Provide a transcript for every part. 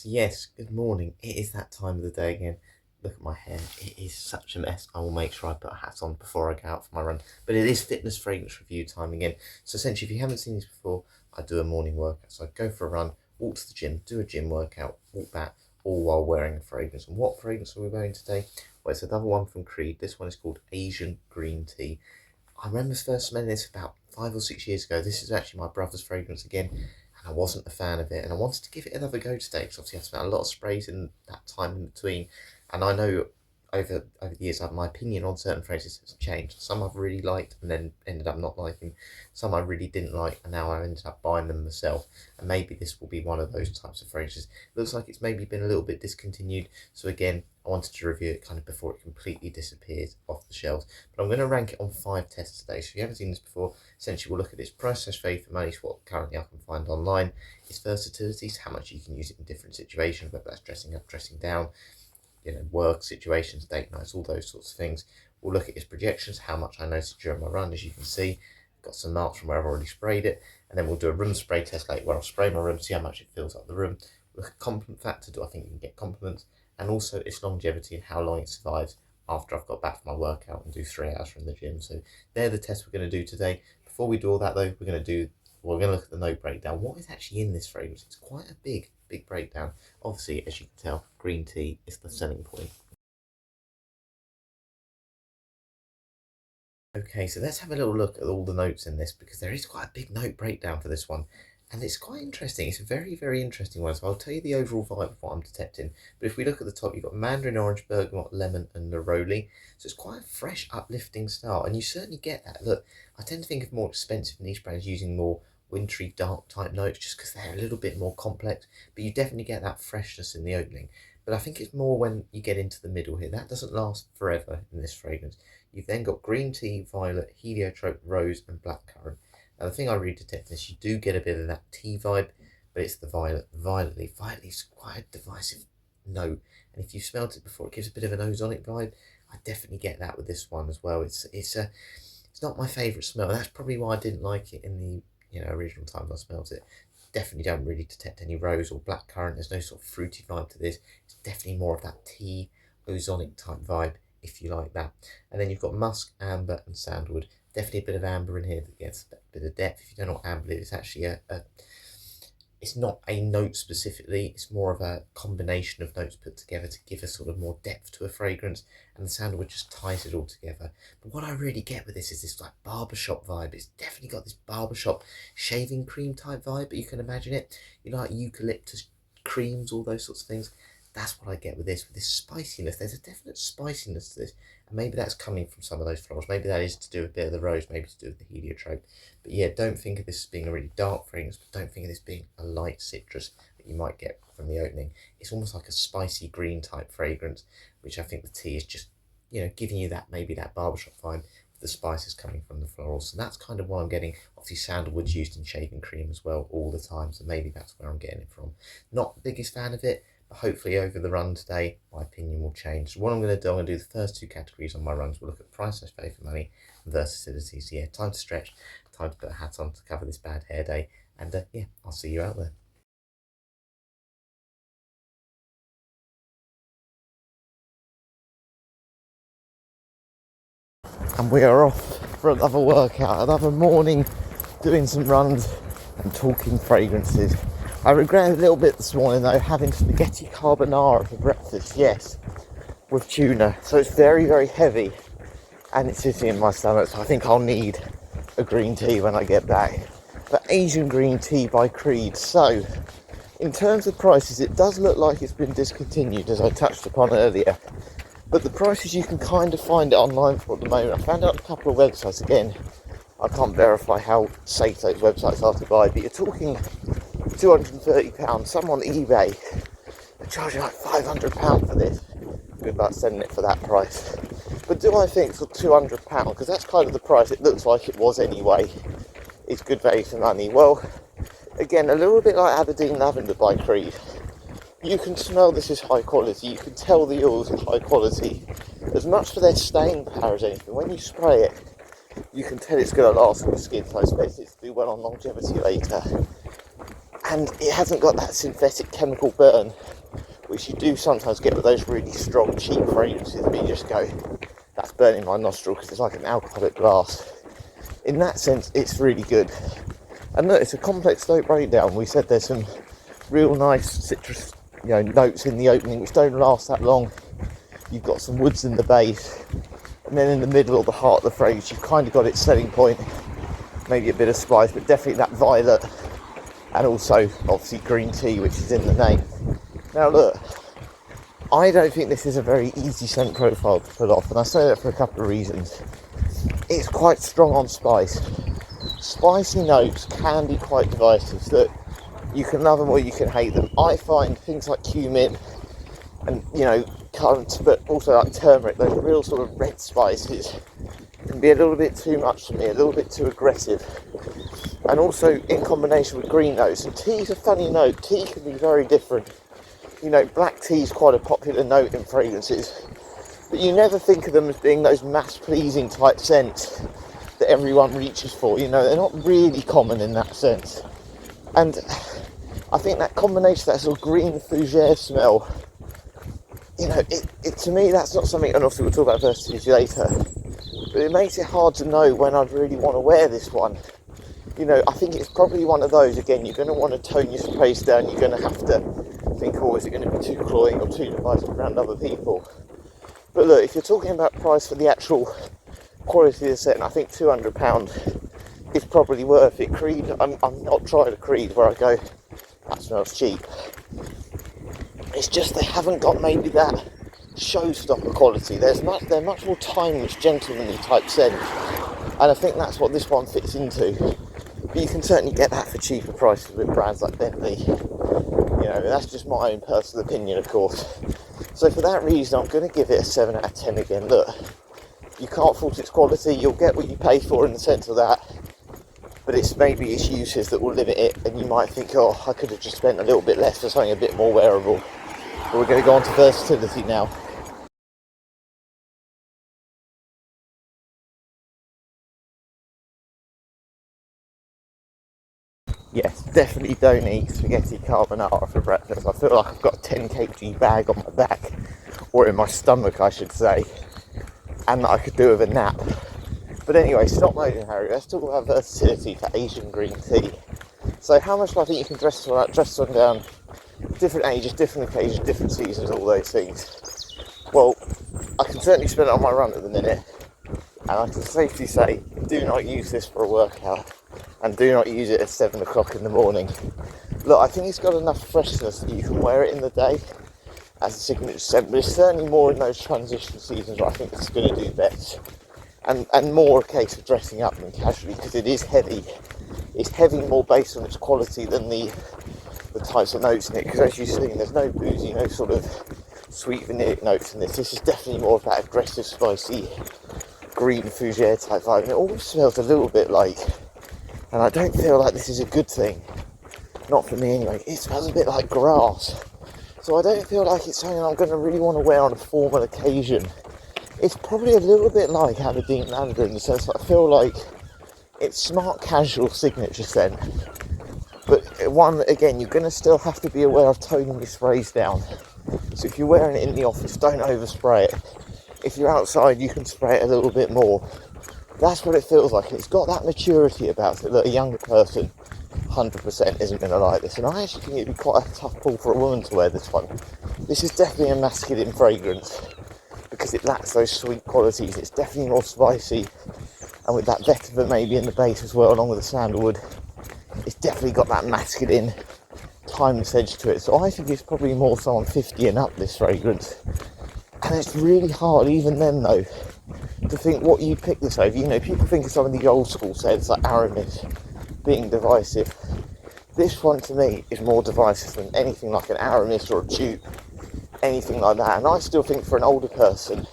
So yes, good morning. It is that time of the day again. Look at my hair. It is such a mess. I will make sure I put a hat on before I go out for my run. But it is fitness fragrance review time again. So essentially, if you haven't seen this before, I do a morning workout. So I go for a run, walk to the gym, do a gym workout, walk back, all while wearing a fragrance. And what fragrance are we wearing today? Well, it's another one from Creed. This one is called Asian Green Tea. I remember first smelling this about 5 or 6 years ago. This is actually my brother's fragrance again, and I wasn't a fan of it. And I wanted to give it another go today because obviously I've smelled a lot of sprays in that time in between. And I know over the years, my opinion on certain fragrances has changed. Some I've really liked and then ended up not liking. Some I really didn't like, and now I ended up buying them myself. And maybe this will be one of those types of fragrances. It looks like it's maybe been a little bit discontinued. So again, I wanted to review it kind of before it completely disappears off the shelves. But I'm going to rank it on 5 tests today. So if you haven't seen this before, essentially we'll look at its price / value for money, is what currently I can find online. Its versatility, so how much you can use it in different situations, whether that's dressing up, dressing down, work situations, date nights, all those sorts of things. We'll look at its projections, how much I noticed during my run, as you can see. Got some marks from where I've already sprayed it. And then we'll do a room spray test later where I'll spray my room, see how much it fills up the room. Look at compliment factor, do I think you can get compliments? And also its longevity and how long it survives after I've got back from my workout and do 3 hours from the gym. So they're the tests we're going to do today. Before we do all that though, we're going to look at the note breakdown. What is actually in this fragrance? It's quite a big breakdown. Obviously, as you can tell, green tea is the selling point. Okay, so let's have a little look at all the notes in this because there is quite a big note breakdown for this one. And it's quite interesting. It's a very, very interesting one. So I'll tell you the overall vibe of what I'm detecting. But if we look at the top, you've got mandarin orange, bergamot, lemon, and neroli. So it's quite a fresh, uplifting style. And you certainly get that. Look, I tend to think of more expensive niche brands using more wintry, dark type notes just because they're a little bit more complex. But you definitely get that freshness in the opening. But I think it's more when you get into the middle here. That doesn't last forever in this fragrance. You've then got green tea, violet, heliotrope, rose, and blackcurrant. Now, the thing I really detect is you do get a bit of that tea vibe, but it's the violet leaf. Violet leaf's quite a divisive note, and if you've smelt it before, it gives a bit of an ozonic vibe. I definitely get that with this one as well. It's not my favourite smell. That's probably why I didn't like it in the original times I smelled it. Definitely don't really detect any rose or blackcurrant. There's no sort of fruity vibe to this. It's definitely more of that tea, ozonic type vibe, if you like that. And then you've got musk, amber, and sandalwood. Definitely a bit of amber in here that gets a bit of depth. If you don't know what amber is, it's actually it's not a note specifically, it's more of a combination of notes put together to give a sort of more depth to a fragrance, and the sandalwood just ties it all together. But what I really get with this is this like barbershop vibe. It's definitely got this barbershop shaving cream type vibe, but you can imagine it. Like eucalyptus creams, all those sorts of things. That's what I get with this spiciness. There's a definite spiciness to this, and maybe that's coming from some of those florals. Maybe that is to do with a bit of the rose, maybe to do with the heliotrope. But yeah, don't think of this as being a really dark fragrance, but don't think of this being a light citrus that you might get from the opening. It's almost like a spicy green type fragrance, which I think the tea is just, giving you that, maybe that barbershop vibe with the spices coming from the florals. So that's kind of what I'm getting. Obviously, sandalwood's used in shaving cream as well all the time, so maybe that's where I'm getting it from. Not the biggest fan of it, but hopefully over the run today, my opinion will change. So what I'm going to do, I'm going to do the first 2 categories on my runs. We'll look at price / value for money and versatility. So yeah, time to stretch, time to put a hat on to cover this bad hair day. And yeah, I'll see you out there. And we are off for another workout, another morning, doing some runs and talking fragrances. I regret a little bit this morning though, having spaghetti carbonara for breakfast, yes, with tuna. So it's very, very heavy and it's sitting in my stomach, so I think I'll need a green tea when I get back. But Asian Green Tea by Creed. So, in terms of prices, it does look like it's been discontinued, as I touched upon earlier. But the prices you can kind of find it online for at the moment. I found out a couple of websites again. I can't verify how safe those websites are to buy, but you're talking £230. Some on eBay are charging like £500 for this. Good luck sending it for that price. But do I think for £200, because that's kind of the price it looks like it was anyway, it's good value for money? Well, again, a little bit like Aberdeen Lavender by Creed. You can smell this is high quality. You can tell the oils are high quality. As much for their staying power as anything. When you spray it, you can tell it's going to last on the skin, so I expect it to do well on longevity later. And it hasn't got that synthetic chemical burn which you do sometimes get with those really strong, cheap fragrances, but you just go, that's burning my nostril because it's like an alcoholic glass. In that sense, it's really good. And look, it's a complex note breakdown. We said there's some real nice citrus, notes in the opening which don't last that long. You've got some woods in the base, and then in the middle or the heart of the fragrance, you've kind of got its selling point. Maybe a bit of spice, but definitely that violet, and also obviously green tea, which is in the name. Now look, I don't think this is a very easy scent profile to pull off, and I say that for a couple of reasons. It's quite strong on spice. Spicy notes can be quite divisive. Look, you can love them or you can hate them. I find things like cumin and, currant, but also like turmeric, those real sort of red spices, can be a little bit too much for me, a little bit too aggressive. And also in combination with green notes. And tea's a funny note. Tea can be very different. Black tea is quite a popular note in fragrances, but you never think of them as being those mass-pleasing type scents that everyone reaches for. They're not really common in that sense. And I think that combination, that sort of green fougere smell, it to me, that's not something, and obviously we'll talk about versatility later, but it makes it hard to know when I'd really want to wear this one. I think it's probably one of those, again, you're going to want to tone your sprays down, you're going to have to think, is it going to be too cloying or too divisive around other people? But look, if you're talking about price for the actual quality of the scent, I think £200 is probably worth it. Creed, I'm not trying a Creed where I go, that smells cheap. It's just they haven't got maybe that showstopper quality. They're much more timeless, gentlemanly type scent, and I think that's what this one fits into. But you can certainly get that for cheaper prices with brands like Bentley. That's just my own personal opinion, of course. So for that reason, I'm going to give it a 7 out of 10 again. Look, you can't fault its quality. You'll get what you pay for in the sense of that. But it's maybe its uses that will limit it, and you might think, I could have just spent a little bit less for something a bit more wearable. But we're going to go on to versatility now. Yes, definitely don't eat spaghetti carbonara for breakfast. I feel like I've got a 10 kg bag on my back, or in my stomach I should say, and that I could do with a nap. But anyway, stop moaning, Harry. Let's talk about versatility for Asian green tea. So how much do I think you can dress someone down, different ages, different occasions, different seasons, all those things? Well, I can certainly spend it on my run at the minute, and I can safely say, do not use this for a workout, and do not use it at 7 o'clock in the morning. Look, I think it's got enough freshness that you can wear it in the day as a signature scent, but it's certainly more in those transition seasons where I think it's going to do best. And more a case of dressing up than casually, because it is heavy. It's heavy more based on its quality than the types of notes in it, because as you've seen, there's no boozy, no sort of sweet vanillic notes in this. This is definitely more of that aggressive, spicy, green fougere type vibe, and it all smells a little bit like, and I don't feel like this is a good thing, not for me anyway, it smells a bit like grass. So I don't feel like it's something I'm going to really want to wear on a formal occasion. It's probably a little bit like Aberdeen Lavender in the sense that I feel like it's smart casual signature scent, but one that, again, you're going to still have to be aware of toning your sprays down. So if you're wearing it in the office, don't overspray it. If you're outside, you can spray it a little bit more. That's what it feels like. It's got that maturity about it that a younger person 100% isn't going to like this. And I actually think it'd be quite a tough pull for a woman to wear this one. This is definitely a masculine fragrance because it lacks those sweet qualities. It's definitely more spicy, and with that vetiver maybe in the base as well, along with the sandalwood, it's definitely got that masculine timeless edge to it. So I think it's probably more someone 50 and up, this fragrance. And it's really hard, even then though, to think what you pick this over. You know, people think of some of the old school scents like Aramis being divisive. This one to me is more divisive than anything like an Aramis or a Dupe, anything like that. And I still think for an older person,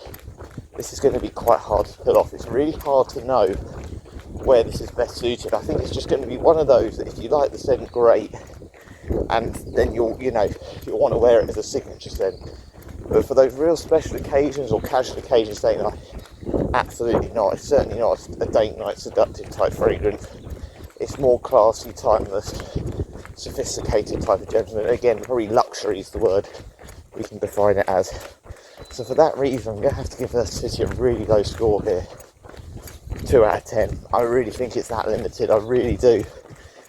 this is going to be quite hard to pull off. It's really hard to know where this is best suited. I think it's just going to be one of those that if you like the scent, great, and then you'll want to wear it as a signature scent. But for those real special occasions or casual occasions, date night, absolutely not. It's certainly not a date night seductive type fragrance. It's more classy, timeless, sophisticated type of gentleman. Again, probably luxury is the word we can define it as. So for that reason, I'm going to have to give the city a really low score here. 2 out of 10. I really think it's that limited, I really do.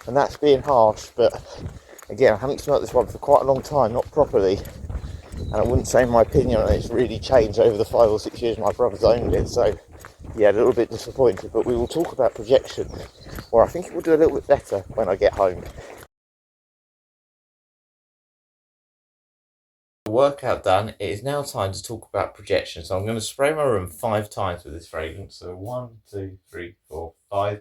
And that's being harsh, but again, I haven't smelt this one for quite a long time, not properly. And I wouldn't say my opinion on it's really changed over the 5 or 6 years my brother's owned it. So yeah, a little bit disappointed, but we will talk about projection, or I think it will do a little bit better when I get home. Workout done, it is now time to talk about projection. So I'm going to spray my room 5 times with this fragrance. So 1, 2, 3, 4, 5.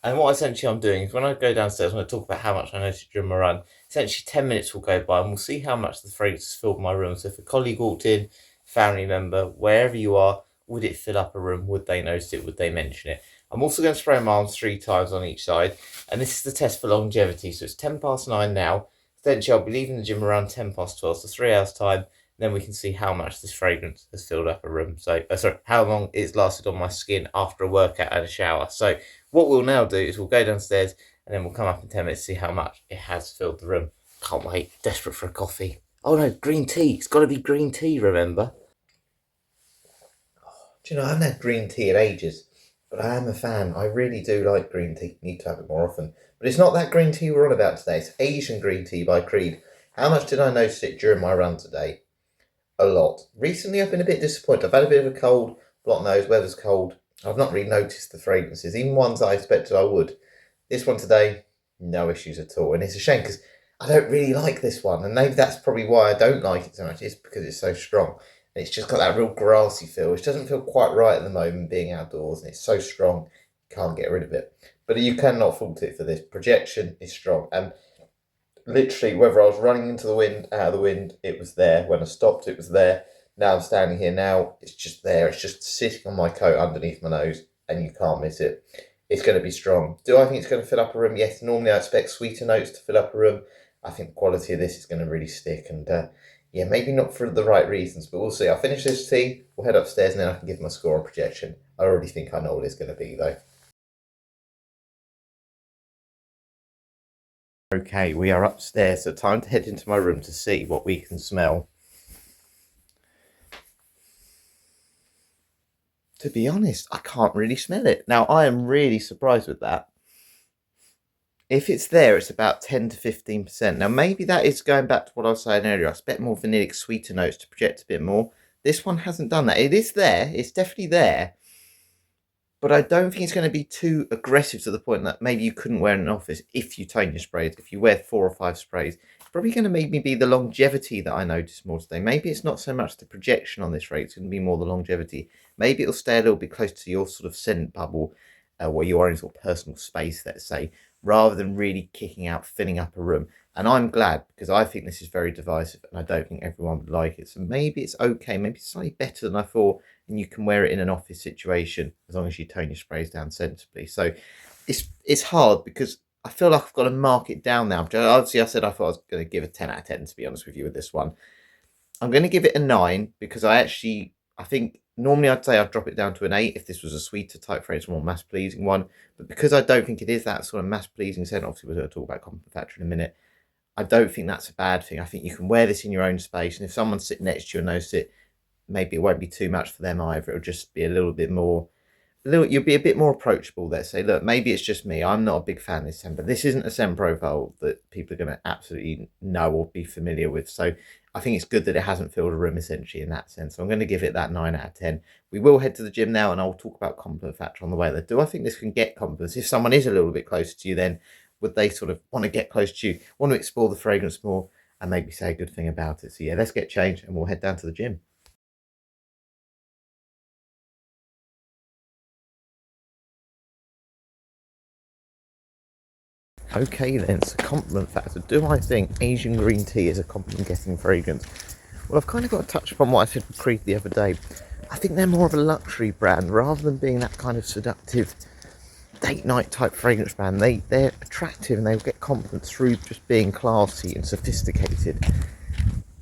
And what essentially I'm doing is when I go downstairs, I'm going to talk about how much I noticed during my run. Essentially 10 minutes will go by and we'll see how much the fragrance has filled my room. So if a colleague walked in, family member, wherever you are, would it fill up a room? Would they notice it? Would they mention it? I'm also going to spray my arms 3 times on each side. And this is the test for longevity. So it's 9:10 now. Essentially, I'll be leaving the gym around 12:10, so 3 hours time. Then we can see how much this fragrance has filled up a room. So, how long it's lasted on my skin after a workout and a shower. So what we'll now do is we'll go downstairs and then we'll come up in 10 minutes to see how much it has filled the room. Can't wait. Desperate for a coffee. Oh no, green tea. It's got to be green tea, remember? Do you know, I haven't had green tea in ages, but I am a fan. I really do like green tea. Need to have it more often. But it's not that green tea we're on about today. It's Asian green tea by Creed. How much did I notice it during my run today? A lot. Recently, I've been a bit disappointed. I've had a bit of a cold, block nose, weather's cold. I've not really noticed the fragrances, even ones I expected I would. This one today, no issues at all. And it's a shame because I don't really like this one. And maybe that's probably why I don't like it so much. It's because it's so strong. And it's just got that real grassy feel, which doesn't feel quite right at the moment being outdoors. And it's so strong, you can't get rid of it. But you cannot fault it for this. Projection is strong. And literally, whether I was running into the wind, out of the wind, it was there. When I stopped, it was there. Now I'm standing here now, it's just there. It's just sitting on my coat underneath my nose, and you can't miss it. It's going to be strong. Do I think it's going to fill up a room? Yes, normally I expect sweeter notes to fill up a room. I think the quality of this is going to really stick, and yeah, maybe not for the right reasons, but we'll see. I'll finish this tea, we'll head upstairs, and then I can give my score on projection. I already think I know what it's going to be, though. Okay, we are upstairs, so time to head into my room to see what we can smell. To be honest, I can't really smell it. Now, I am really surprised with that. If it's there, it's about 10 to 15%. Now, maybe that is going back to what I was saying earlier. I expect more vanillic, sweeter notes to project a bit more. This one hasn't done that. It is there. It's definitely there. But I don't think it's going to be too aggressive to the point that maybe you couldn't wear in an office if you tone your sprays. If you wear 4 or 5 sprays, it's probably going to maybe be the longevity that I noticed more today. Maybe it's not so much the projection on this rate. It's going to be more the longevity. Maybe it'll stay a little bit close to your sort of scent bubble where you are in sort of personal space, let's say, rather than really kicking out, filling up a room. And I'm glad because I think this is very divisive and I don't think everyone would like it. So maybe it's okay. Maybe it's slightly better than I thought. And you can wear it in an office situation as long as you tone your sprays down sensibly. So it's hard because I feel like I've got to mark it down now. Obviously, I said I thought I was going to give a 10 out of 10, to be honest with you, with this one. I'm going to give it a 9 because I think normally I'd say I'd drop it down to an 8 if this was a sweeter type fragrance, more mass-pleasing one. But because I don't think it is that sort of mass-pleasing scent, obviously we're going to talk about Compliment Factory in a minute, I don't think that's a bad thing. I think you can wear this in your own space, and if someone's sitting next to you and notice it, maybe it won't be too much for them either. It'll just be a little bit more, you'll be a bit more approachable. Let's say, look, maybe it's just me. I'm not a big fan of this scent, but this isn't a scent profile that people are going to absolutely know or be familiar with. So I think it's good that it hasn't filled a room essentially in that sense. So I'm going to give it that 9 out of 10. We will head to the gym now and I'll talk about Compliment Factor on the way there. Do I think this can get compliments? If someone is a little bit closer to you, then would they sort of want to get close to you, want to explore the fragrance more and maybe say a good thing about it? So yeah, let's get changed and we'll head down to the gym. Okay then, so Compliment Factor. Do I think Asian green tea is a compliment getting fragrance? Well, I've kind of got to touch upon what I said with Creed the other day. I think they're more of a luxury brand rather than being that kind of seductive date night type fragrance brand. They're attractive and they'll get compliments through just being classy and sophisticated.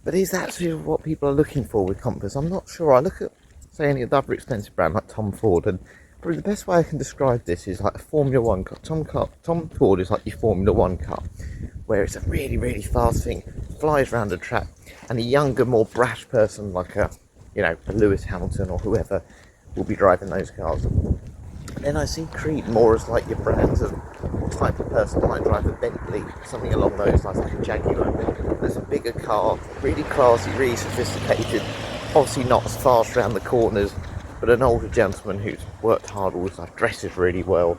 But is that sort of what people are looking for with compliments? I'm not sure. I look at, say, any other expensive brand like Tom Ford, and probably the best way I can describe this is like a Formula One car. Tom Ford is like your Formula One car. where it's a really, really fast thing, flies around a track, and a younger, more brash person like a Lewis Hamilton or whoever will be driving those cars. Then I see Creed more as like your brands of what type of person might drive a Bentley, something along those lines, like a Jaguar. There's a bigger car, really classy, really sophisticated, obviously not as fast around the corners, but an older gentleman who's worked hard all his life, dresses really well,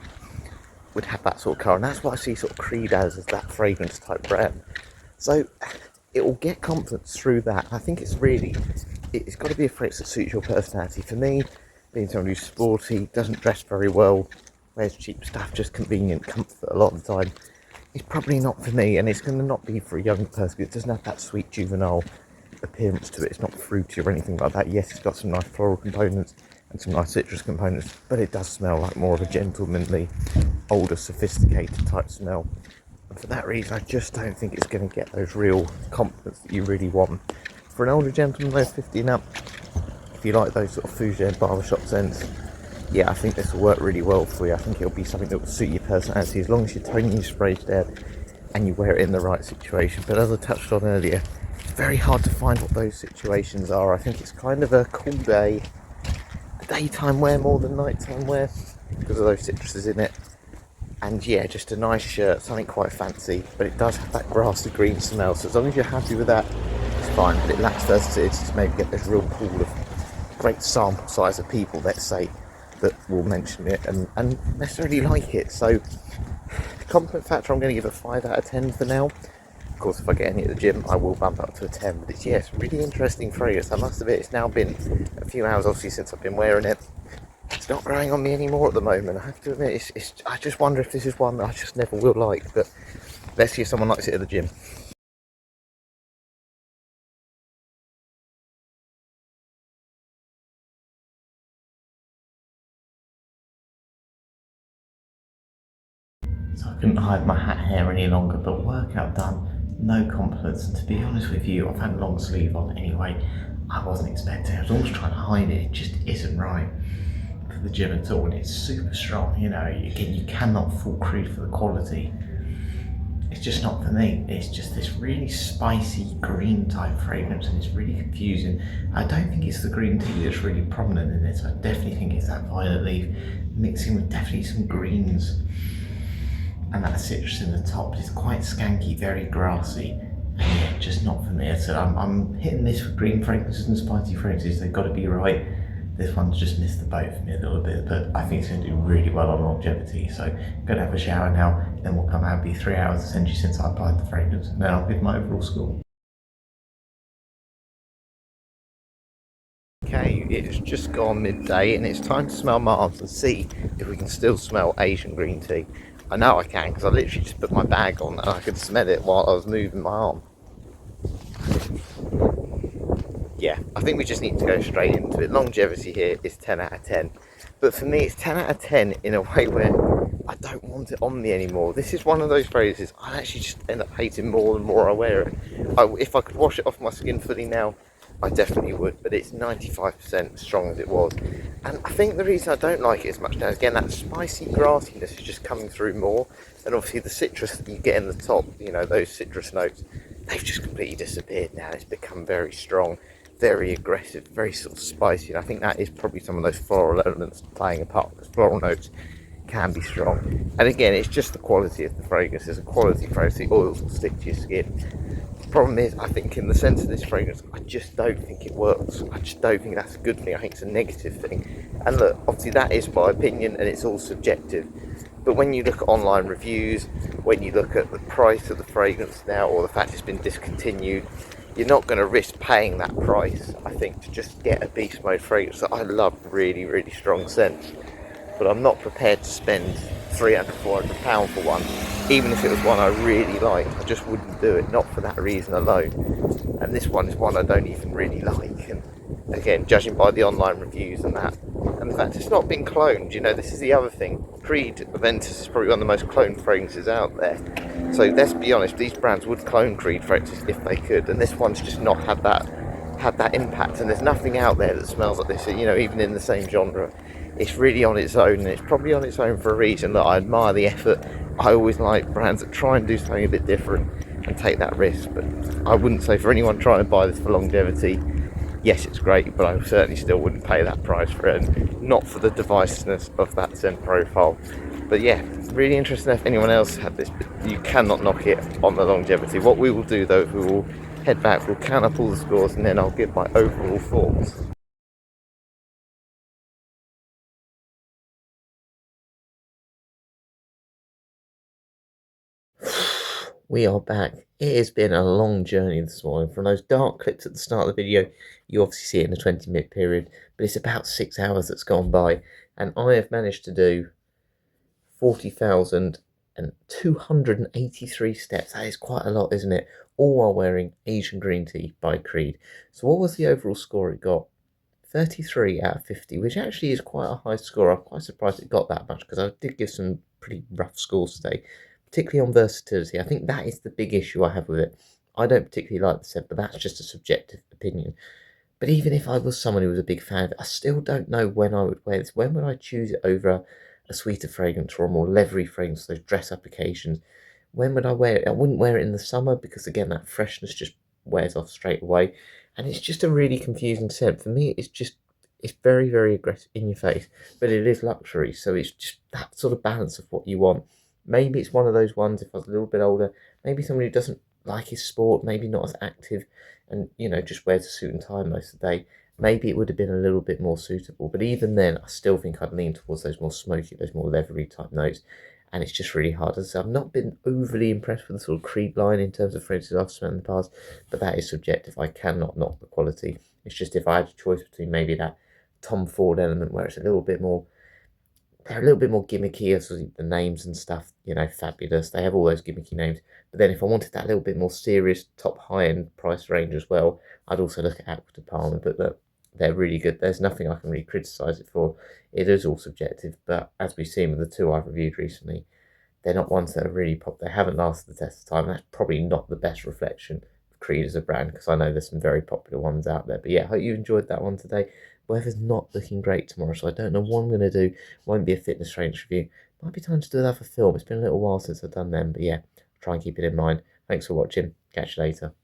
would have that sort of car. And that's what I see sort of Creed as that fragrance type brand. So it will get confidence through that. I think it's got to be a fragrance that suits your personality. For me, being someone who's sporty, doesn't dress very well, wears cheap stuff, just convenient comfort a lot of the time, it's probably not for me. And it's going to not be for a young person. It doesn't have that sweet juvenile appearance to it. It's not fruity or anything like that. Yes, it's got some nice floral components and some nice citrus components, but it does smell like more of a gentlemanly, older, sophisticated type smell. And for that reason, I just don't think it's going to get those real confidence that you really want. For an older gentleman, those 50 and up, if you like those sort of fougere barbershop scents, yeah, I think this will work really well for you. I think it'll be something that will suit your personality as long as you're toning your sprays down and you wear it in the right situation. But as I touched on earlier, it's very hard to find what those situations are. I think it's kind of a cool day, a daytime wear more than nighttime wear because of those citruses in it. And yeah, just a nice shirt, something quite fancy, but it does have that grassy green smell. So as long as you're happy with that, it's fine. But it lacks versatility to maybe get this real pool of great sample size of people, let's say, that will mention it and necessarily like it. So compliment factor, I'm going to give a 5 out of 10 for now. Of course, if I get any at the gym, I will bump up to a 10. But it's really interesting fragrance. I must admit, it's now been a few hours, obviously, since I've been wearing it. It's not growing on me anymore at the moment. I have to admit, I just wonder if this is one that I just never will like. But let's see if someone likes it at the gym. So I couldn't hide my hat hair any longer, but workout done, no compliments. And to be honest with you, I've had a long sleeve on anyway. I wasn't expecting it. I was almost trying to hide it. It just isn't right for the gym at all. And it's super strong, you cannot fault Creed for the quality. It's just not for me. It's just this really spicy green type fragrance and it's really confusing. I don't think it's the green tea that's really prominent in it. I definitely think it's that violet leaf mixing with definitely some greens. And that citrus in the top is quite skanky, very grassy, and yeah, just not for me. So I'm hitting this with green fragrances and spicy fragrances. They've got to be right. This one's just missed the boat for me a little bit, but I think it's going to do really well on longevity. So I'm going to have a shower now, then we'll come out. It'll be 3 hours essentially since I applied the fragrance, and then I'll give my overall score. Okay, it's just gone midday and it's time to smell my arms and see if we can still smell Asian green tea. I know I can because I literally just put my bag on and I could smell it while I was moving my arm. Yeah, I think we just need to go straight into it. Longevity here is 10 out of 10. But for me, it's 10 out of 10 in a way where I don't want it on me anymore. This is one of those phrases I actually just end up hating more the more I wear it. If I could wash it off my skin fully now, I definitely would, but it's 95% as strong as it was. And I think the reason I don't like it as much now is, again, that spicy grassiness is just coming through more. And obviously the citrus that you get in the top, those citrus notes, they've just completely disappeared now. It's become very strong, very aggressive, very sort of spicy. And I think that is probably some of those floral elements playing a part, because floral notes can be strong. And again, it's just the quality of the fragrance. It's a quality fragrance. The oils will stick to your skin. The problem is, I think in the sense of this fragrance, I just don't think it works. I just don't think that's a good thing. I think it's a negative thing. And look, obviously that is my opinion and it's all subjective. But when you look at online reviews, when you look at the price of the fragrance now, or the fact it's been discontinued, you're not going to risk paying that price, I think, to just get a beast mode fragrance that I love, really, really strong scents. But I'm not prepared to spend £300-400 for one, even if it was one I really liked. I just wouldn't do it, not for that reason alone. And this one is one I don't even really like. And again, judging by the online reviews and that, and the fact it's not been cloned, this is the other thing. Creed Aventus is probably one of the most cloned fragrances out there. So let's be honest, these brands would clone Creed fragrances if they could, and this one's just not had that impact. And there's nothing out there that smells like this, even in the same genre. It's really on its own, and it's probably on its own for a reason. Look, I admire the effort I always like brands that try and do something a bit different and take that risk. But I wouldn't say for anyone trying to buy this for longevity, yes, it's great, but I certainly still wouldn't pay that price for it, and not for the deviceness of that Zen profile. But yeah, really interesting if anyone else had this, but you cannot knock it on the longevity. What we will do though, we will head back, we'll count up all the scores, and then I'll give my overall thoughts. We are back. It has been a long journey this morning. From those dark clips at the start of the video, you obviously see it in a 20-minute period, but it's about 6 hours that's gone by, and I have managed to do 40,283 steps. That is quite a lot, isn't it? All while wearing Asian Green Tea by Creed. So what was the overall score it got? 33 out of 50, which actually is quite a high score. I'm quite surprised it got that much because I did give some pretty rough scores today, particularly on versatility. I think that is the big issue I have with it. I don't particularly like the scent, but that's just a subjective opinion. But even if I was someone who was a big fan of it, I still don't know when I would wear this. When would I choose it over a sweeter fragrance or a more leathery fragrance, those dress up occasions? When would I wear it? I wouldn't wear it in the summer because, again, that freshness just wears off straight away. And it's just a really confusing scent. For me, it's very, very aggressive in your face, but it is luxury. So it's just that sort of balance of what you want. Maybe it's one of those ones, if I was a little bit older, maybe someone who doesn't like his sport, maybe not as active, and just wears a suit and tie most of the day, maybe it would have been a little bit more suitable. But even then, I still think I'd lean towards those more smoky, those more leathery type notes. And it's just really hard. As I say, I've not been overly impressed with the sort of Creed line in terms of fragrances I've smelled in the past, but that is subjective. I cannot knock the quality. It's just if I had a choice between maybe that Tom Ford element where it's a little bit more, they're a little bit more gimmicky as the names and stuff, Fabulous. They have all those gimmicky names. But then if I wanted that little bit more serious, top high-end price range as well, I'd also look at Aqua de Palma. But look, they're really good. There's nothing I can really criticise it for. It is all subjective. But as we've seen with the two I've reviewed recently, they're not ones that are really pop. They haven't lasted the test of time. That's probably not the best reflection of Creed as a brand, because I know there's some very popular ones out there. But yeah, I hope you enjoyed that one today. Weather's not looking great tomorrow, so I don't know what I'm going to do. Won't be a fitness range review. Might be time to do that for film. It's been a little while since I've done them, but yeah, try and keep it in mind. Thanks for watching. Catch you later.